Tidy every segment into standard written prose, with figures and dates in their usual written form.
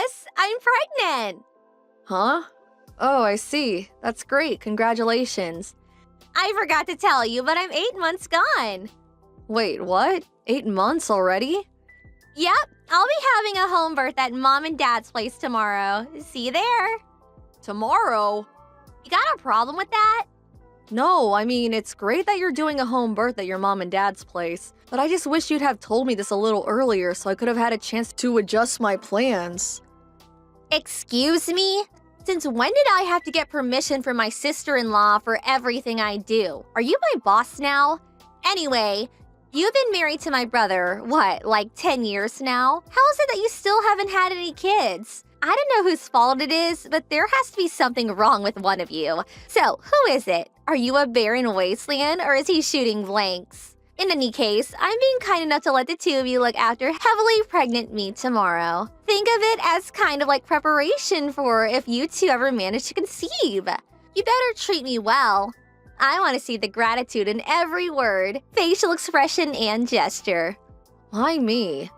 sis! I'm pregnant! Huh? Oh, I see. That's great. Congratulations. I forgot to tell you, but I'm 8 months gone. Wait, what? 8 months already? Yep, I'll be having a home birth at Mom and Dad's place tomorrow. See you there. Tomorrow? You got a problem with that? No, I mean, it's great that you're doing a home birth at your mom and dad's place, but I just wish you'd have told me this a little earlier so I could have had a chance to adjust my plans. Excuse me? Since when did I have to get permission from my sister-in-law for everything I do? Are you my boss now? Anyway, you've been married to my brother, what, like 10 years now? How is it that you still haven't had any kids? I don't know whose fault it is, but there has to be something wrong with one of you. So, who is it? Are you a barren wasteland, or is he shooting blanks? In any case, I'm being kind enough to let the two of you look after heavily pregnant me tomorrow. Think of it as kind of like preparation for if you two ever manage to conceive. You better treat me well. I want to see the gratitude in every word, facial expression, and gesture. Why me?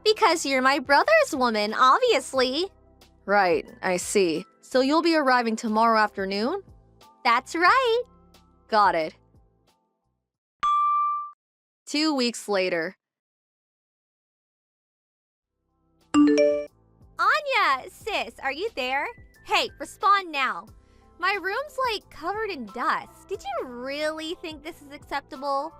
Because you're my brother's woman, obviously. Right, I see. So you'll be arriving tomorrow afternoon? That's right. Got it. 2 weeks later. Anya, sis, are you there? Hey, respond now. My room's like covered in dust. Did you really think this is acceptable?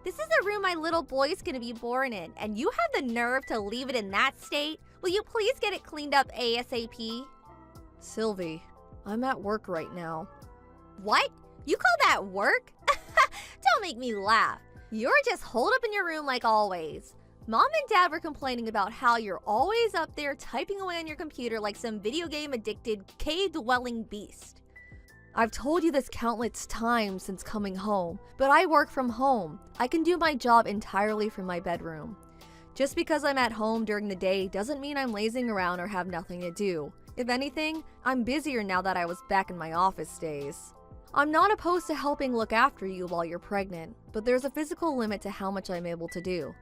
This is the room my little boy's gonna be born in, and you have the nerve to leave it in that state? Will you please get it cleaned up ASAP? Sylvie, I'm at work right now. What? You call that work? Don't make me laugh. You're just holed up in your room like always. Mom and Dad were complaining about how you're always up there typing away on your computer like some video game addicted cave-dwelling beast. I've told you this countless times since coming home, but I work from home. I can do my job entirely from my bedroom. Just because I'm at home during the day doesn't mean I'm lazing around or have nothing to do. If anything, I'm busier now that I was back in my office days. I'm not opposed to helping look after you while you're pregnant, but there's a physical limit to how much I'm able to do.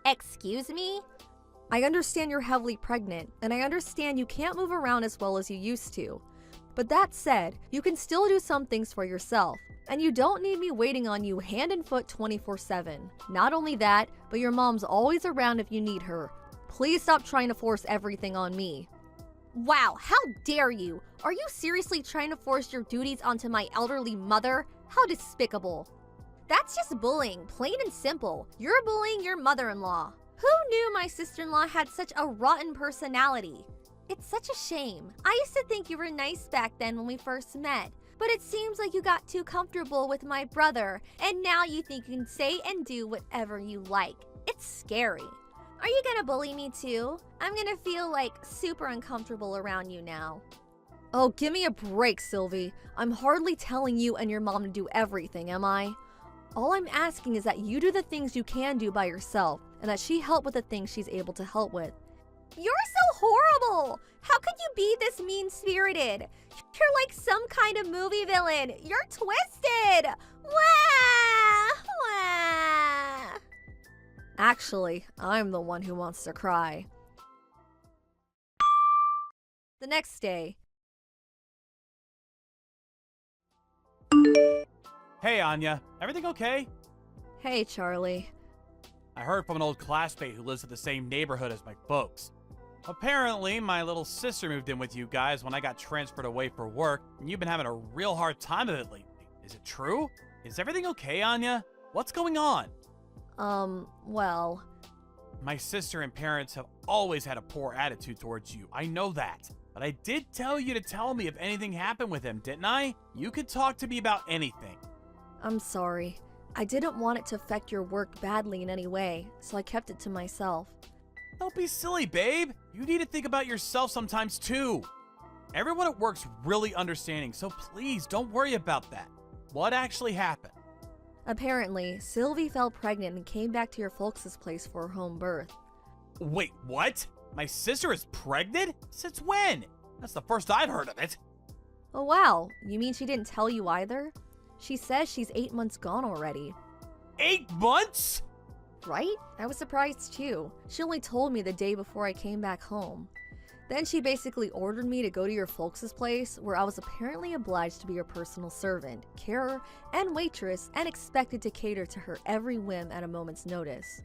Excuse me? I understand you're heavily pregnant, and I understand you can't move around as well as you used to. But that said, you can still do some things for yourself, and you don't need me waiting on you hand and foot 24/7. Not only that, but your mom's always around if you need her. Please stop trying to force everything on me. Wow, how dare you? Are you seriously trying to force your duties onto my elderly mother? How despicable. That's just bullying, plain and simple. You're bullying your mother-in-law. Who knew my sister-in-law had such a rotten personality? It's such a shame. I used to think you were nice back then when we first met, but it seems like you got too comfortable with my brother, and now you think you can say and do whatever you like. It's scary. Are you gonna bully me too? I'm gonna feel like super uncomfortable around you now. Oh, give me a break, Sylvie. I'm hardly telling you and your mom to do everything, am I? All I'm asking is that you do the things you can do by yourself, and that she help with the things she's able to help with. You're so horrible! How could you be this mean-spirited? You're like some kind of movie villain. You're twisted! Wah! Wah! Actually, I'm the one who wants to cry. The next day. Hey, Anya. Everything okay? Hey, Charlie. I heard from an old classmate who lives in the same neighborhood as my folks. Apparently, my little sister moved in with you guys when I got transferred away for work, and you've been having a real hard time of it lately. Is it true? Is everything okay, Anya? What's going on? Well... My sister and parents have always had a poor attitude towards you. I know that. But I did tell you to tell me if anything happened with him, didn't I? You could talk to me about anything. I'm sorry. I didn't want it to affect your work badly in any way, so I kept it to myself. Don't be silly, babe. You need to think about yourself sometimes, too. Everyone at work's really understanding, so please don't worry about that. What actually happened? Apparently, Sylvie fell pregnant and came back to your folks' place for her home birth. Wait, what? My sister is pregnant? Since when? That's the first I've heard of it. Oh wow, you mean she didn't tell you either? She says she's 8 months gone already. 8 months? Right? I was surprised too. She only told me the day before I came back home. Then she basically ordered me to go to your folks' place, where I was apparently obliged to be your personal servant, carer, and waitress, and expected to cater to her every whim at a moment's notice.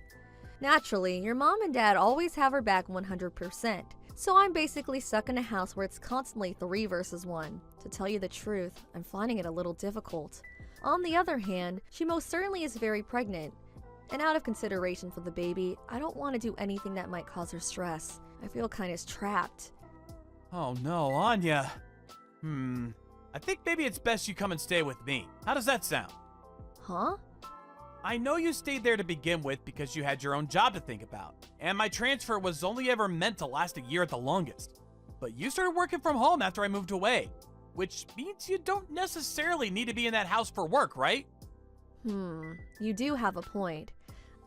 Naturally, your mom and dad always have her back 100%, so I'm basically stuck in a house where it's constantly 3 versus 1. To tell you the truth, I'm finding it a little difficult. On the other hand, she most certainly is very pregnant, and out of consideration for the baby, I don't want to do anything that might cause her stress. I feel kind of trapped. Oh no, Anya. I think maybe it's best you come and stay with me. How does that sound? Huh? I know you stayed there to begin with because you had your own job to think about, and my transfer was only ever meant to last a year at the longest. But you started working from home after I moved away, which means you don't necessarily need to be in that house for work, right? You do have a point.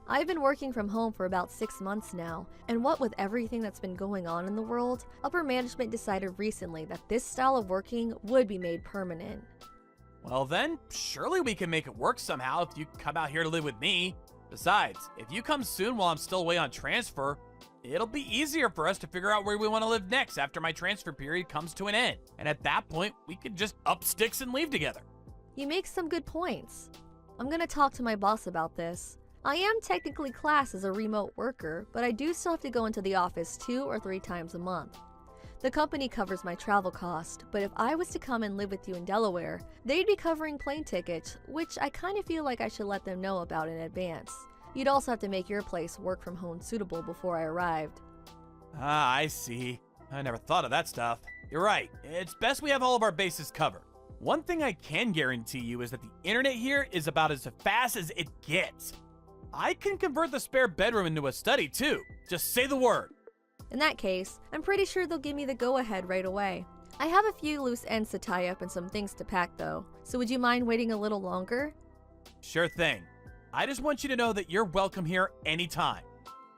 I've been working from home for about 6 months now, and what with everything that's been going on in the world, upper management decided recently that this style of working would be made permanent. Well then, surely we can make it work somehow if you come out here to live with me. Besides, if you come soon while I'm still away on transfer, it'll be easier for us to figure out where we want to live next after my transfer period comes to an end. And at that point, we could just up sticks and leave together. You make some good points. I'm gonna talk to my boss about this. I am technically classed as a remote worker, but I do still have to go into the office 2 or 3 times a month. The company covers my travel cost, but if I was to come and live with you in Delaware, they'd be covering plane tickets, which I kind of feel like I should let them know about in advance. You'd also have to make your place work from home suitable before I arrived. Ah, I see. I never thought of that stuff. You're right. It's best we have all of our bases covered. One thing I can guarantee you is that the internet here is about as fast as it gets. I can convert the spare bedroom into a study too. Just say the word. In that case, I'm pretty sure they'll give me the go-ahead right away. I have a few loose ends to tie up and some things to pack though, so would you mind waiting a little longer? Sure thing. I just want you to know that you're welcome here anytime.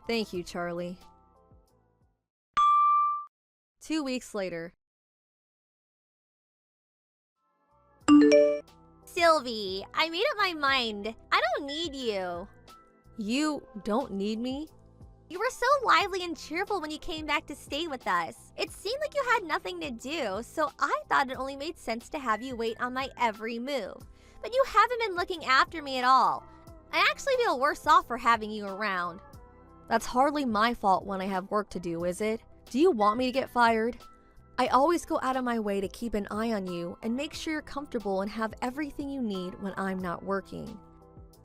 Thank you, Charlie. 2 weeks later. Sylvie, I made up my mind. I don't need you. You don't need me? You were so lively and cheerful when you came back to stay with us. It seemed like you had nothing to do, so I thought it only made sense to have you wait on my every move. But you haven't been looking after me at all. I actually feel worse off for having you around. That's hardly my fault when I have work to do, is it? Do you want me to get fired? I always go out of my way to keep an eye on you and make sure you're comfortable and have everything you need when I'm not working.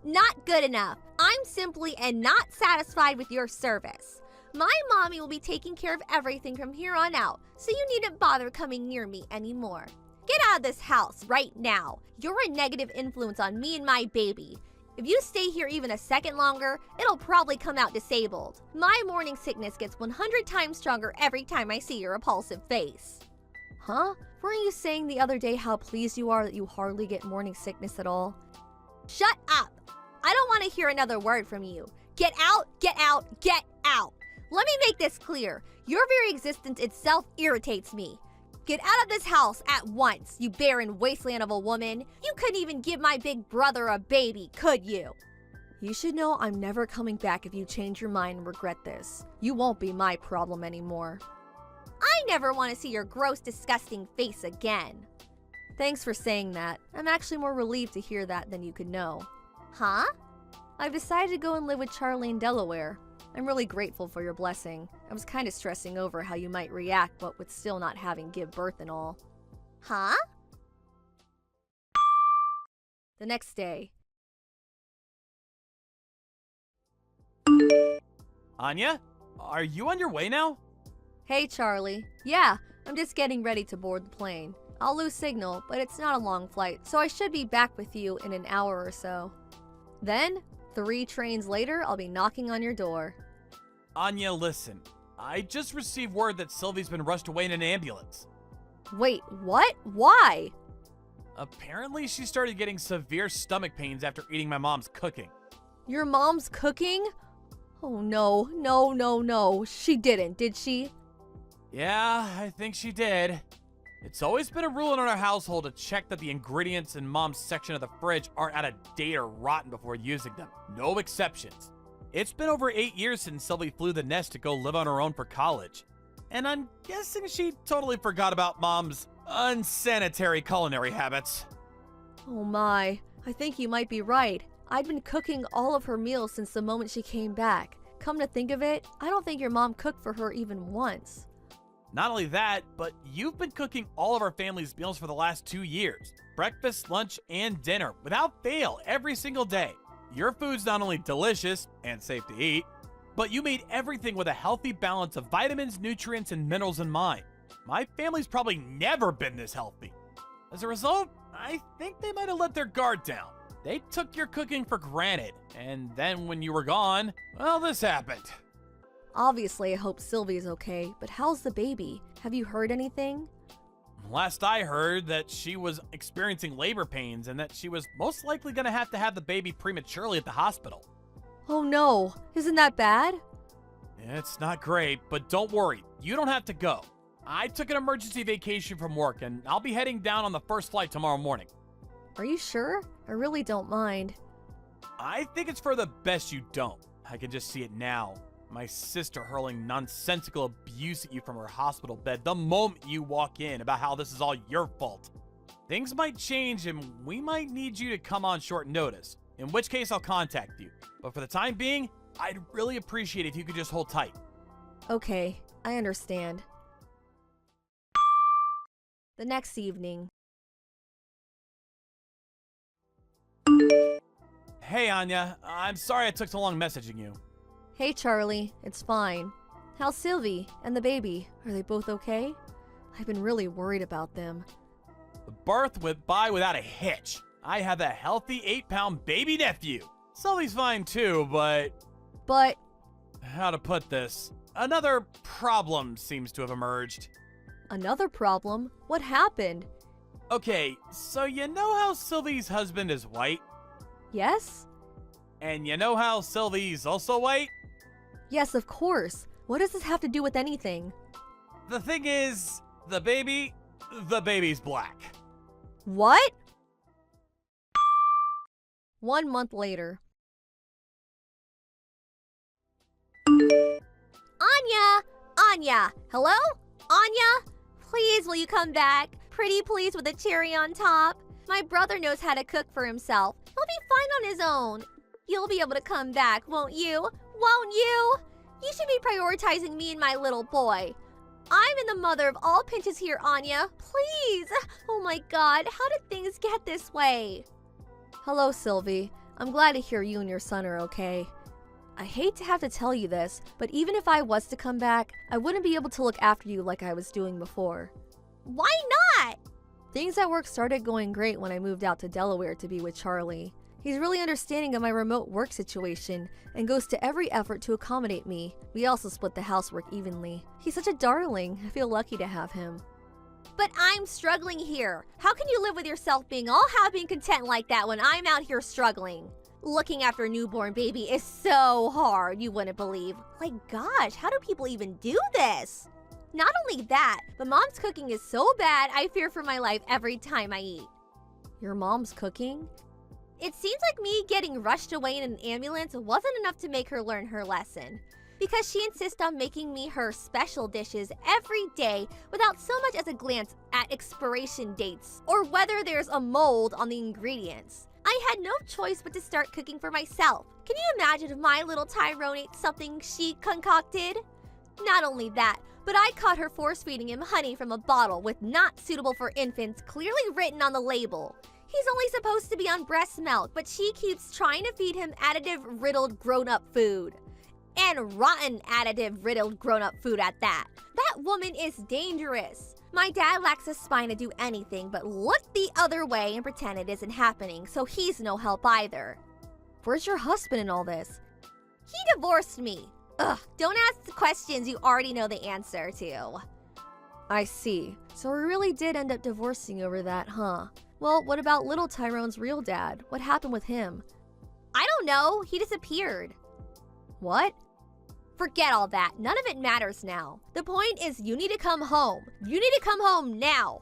Not good enough. I'm simply and not satisfied with your service. My mommy will be taking care of everything from here on out, so you needn't bother coming near me anymore. Get out of this house right now. You're a negative influence on me and my baby. If you stay here even a second longer, it'll probably come out disabled. My morning sickness gets 100 times stronger every time I see your repulsive face. Huh? Weren't you saying the other day how pleased you are that you hardly get morning sickness at all? Shut up! I don't want to hear another word from you. Get out, get out, get out! Let me make this clear. Your very existence itself irritates me. Get out of this house at once, you barren wasteland of a woman. You couldn't even give my big brother a baby, could you? You should know I'm never coming back if you change your mind and regret this. You won't be my problem anymore. I never want to see your gross, disgusting face again. Thanks for saying that. I'm actually more relieved to hear that than you could know. Huh? I've decided to go and live with Charlie in Delaware. I'm really grateful for your blessing. I was kind of stressing over how you might react, but with still not having give birth and all. Huh? The next day. Anya, are you on your way now? Hey, Charlie. Yeah, I'm just getting ready to board the plane. I'll lose signal, but it's not a long flight, so I should be back with you in an hour or so. Then, 3 trains later, I'll be knocking on your door. Anya, listen. I just received word that Sylvie's been rushed away in an ambulance. Wait, what? Why? Apparently, she started getting severe stomach pains after eating my mom's cooking. Your mom's cooking? Oh no, no, no, no. She didn't, did she? Yeah, I think she did. It's always been a rule in our household to check that the ingredients in Mom's section of the fridge aren't out of date or rotten before using them. No exceptions. It's been over 8 years since Sylvie flew the nest to go live on her own for college. And I'm guessing she totally forgot about Mom's unsanitary culinary habits. Oh my, I think you might be right. I'd been cooking all of her meals since the moment she came back. Come to think of it, I don't think your mom cooked for her even once. Not only that, but you've been cooking all of our family's meals for the last 2 years. Breakfast, lunch, and dinner, without fail, every single day. Your food's not only delicious and safe to eat, but you made everything with a healthy balance of vitamins, nutrients, and minerals in mind. My family's probably never been this healthy. As a result, I think they might have let their guard down. They took your cooking for granted, and then when you were gone, well, this happened. Obviously, I hope Sylvie's okay, but how's the baby? Have you heard anything? Last I heard that she was experiencing labor pains and that she was most likely going to have the baby prematurely at the hospital. Oh no, isn't that bad? It's not great, but don't worry, you don't have to go. I took an emergency vacation from work and I'll be heading down on the first flight tomorrow morning. Are you sure? I really don't mind. I think it's for the best you don't. I can just see it now. My sister hurling nonsensical abuse at you from her hospital bed the moment you walk in about how this is all your fault. Things might change and we might need you to come on short notice, in which case I'll contact you. But for the time being, I'd really appreciate it if you could just hold tight. Okay, I understand. The next evening. Hey Anya, I'm sorry I took so long messaging you. Hey Charlie, it's fine. How's Sylvie and the baby? Are they both okay? I've been really worried about them. The birth went by without a hitch. I have a healthy 8-pound baby nephew. Sully's fine too, but how to put this? Another problem seems to have emerged. Another problem? What happened? Okay, so you know how Sylvie's husband is white? Yes? And you know how Sylvie's also white? Yes, of course. What does this have to do with anything? The thing is, the baby's black. What? 1 month later. Anya! Hello? Anya? Please, will you come back? Pretty please with a cherry on top. My brother knows how to cook for himself. He'll be fine on his own. You'll be able to come back, won't you? Won't you? You should be prioritizing me and my little boy. I'm in the mother of all pinches here, Anya. Please. Oh my God, how did things get this way? Hello, Sylvie. I'm glad to hear you and your son are okay. I hate to have to tell you this, but even if I was to come back, I wouldn't be able to look after you like I was doing before. Why not? Things at work started going great when I moved out to Delaware to be with Charlie. He's really understanding of my remote work situation and goes to every effort to accommodate me. We also split the housework evenly. He's such a darling. I feel lucky to have him. But I'm struggling here. How can you live with yourself being all happy and content like that when I'm out here struggling? Looking after a newborn baby is so hard, you wouldn't believe. Like, gosh, how do people even do this? Not only that, but Mom's cooking is so bad, I fear for my life every time I eat. Your mom's cooking? It seems like me getting rushed away in an ambulance wasn't enough to make her learn her lesson. Because she insists on making me her special dishes every day without so much as a glance at expiration dates or whether there's a mold on the ingredients. I had no choice but to start cooking for myself. Can you imagine if my little Tyrone ate something she concocted? Not only that, but I caught her force-feeding him honey from a bottle with "not suitable for infants" clearly written on the label. He's only supposed to be on breast milk, but she keeps trying to feed him additive-riddled grown-up food. And rotten additive-riddled grown-up food at that. That woman is dangerous. My dad lacks a spine to do anything but look the other way and pretend it isn't happening, so he's no help either. Where's your husband in all this? He divorced me. Ugh, don't ask the questions you already know the answer to. I see. So we really did end up divorcing over that, huh? Well, what about little Tyrone's real dad? What happened with him? I don't know. He disappeared. What? Forget all that. None of it matters now. The point is you need to come home. You need to come home now.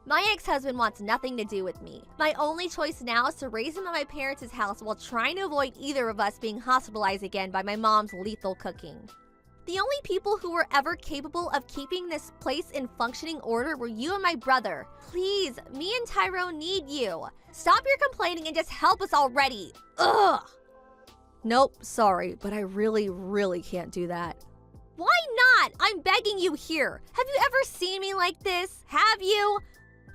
My ex-husband wants nothing to do with me. My only choice now is to raise him at my parents' house while trying to avoid either of us being hospitalized again by my mom's lethal cooking. The only people who were ever capable of keeping this place in functioning order were you and my brother. Please, me and Tyrone need you. Stop your complaining and just help us already. Ugh! Nope, sorry, but I really can't do that. Why not? I'm begging you here. Have you ever seen me like this? Have you?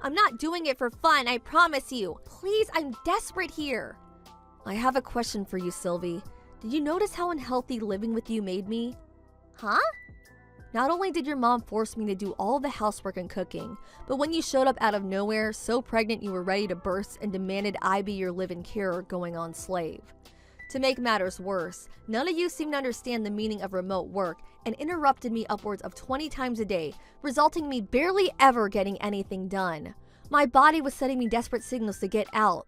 I'm not doing it for fun, I promise you. Please, I'm desperate here. I have a question for you, Sylvie. Did you notice how unhealthy living with you made me? Huh? Not only did your mom force me to do all the housework and cooking, but when you showed up out of nowhere, so pregnant you were ready to burst and demanded I be your live-in carer going on slave. To make matters worse, none of you seemed to understand the meaning of remote work and interrupted me upwards of 20 times a day, resulting in me barely ever getting anything done. My body was sending me desperate signals to get out.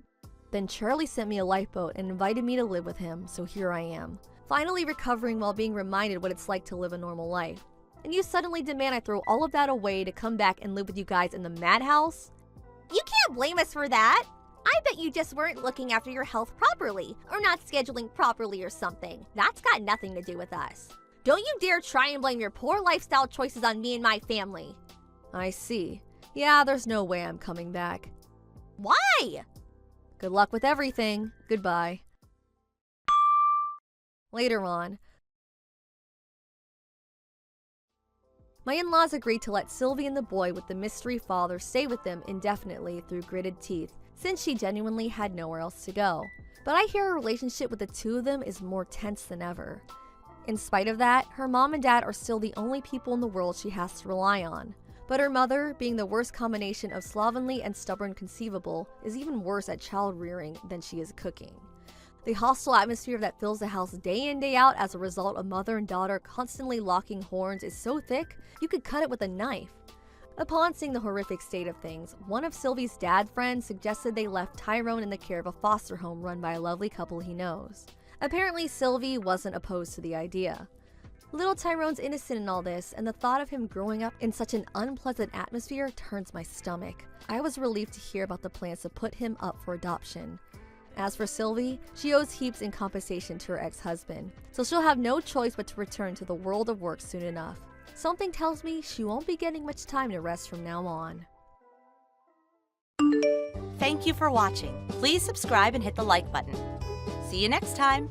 Then Charlie sent me a lifeboat and invited me to live with him, so here I am. Finally recovering while being reminded what it's like to live a normal life. And you suddenly demand I throw all of that away to come back and live with you guys in the madhouse? You can't blame us for that. I bet you just weren't looking after your health properly, or not scheduling properly or something. That's got nothing to do with us. Don't you dare try and blame your poor lifestyle choices on me and my family. I see. Yeah, there's no way I'm coming back. Why? Good luck with everything. Goodbye. Later on, my in-laws agreed to let Sylvie and the boy with the mystery father stay with them indefinitely through gritted teeth, since she genuinely had nowhere else to go. But I hear her relationship with the two of them is more tense than ever. In spite of that, her mom and dad are still the only people in the world she has to rely on. But her mother, being the worst combination of slovenly and stubborn conceivable, is even worse at child rearing than she is cooking. The hostile atmosphere that fills the house day in day out as a result of mother and daughter constantly locking horns is so thick, you could cut it with a knife. Upon seeing the horrific state of things, one of Sylvie's dad friends suggested they left Tyrone in the care of a foster home run by a lovely couple he knows. Apparently, Sylvie wasn't opposed to the idea. Little Tyrone's innocent in all this, and the thought of him growing up in such an unpleasant atmosphere turns my stomach. I was relieved to hear about the plans to put him up for adoption. As for Sylvie, she owes heaps in compensation to her ex-husband, so she'll have no choice but to return to the world of work soon enough. Something tells me she won't be getting much time to rest from now on. Thank you for watching. Please subscribe and hit the like button. See you next time.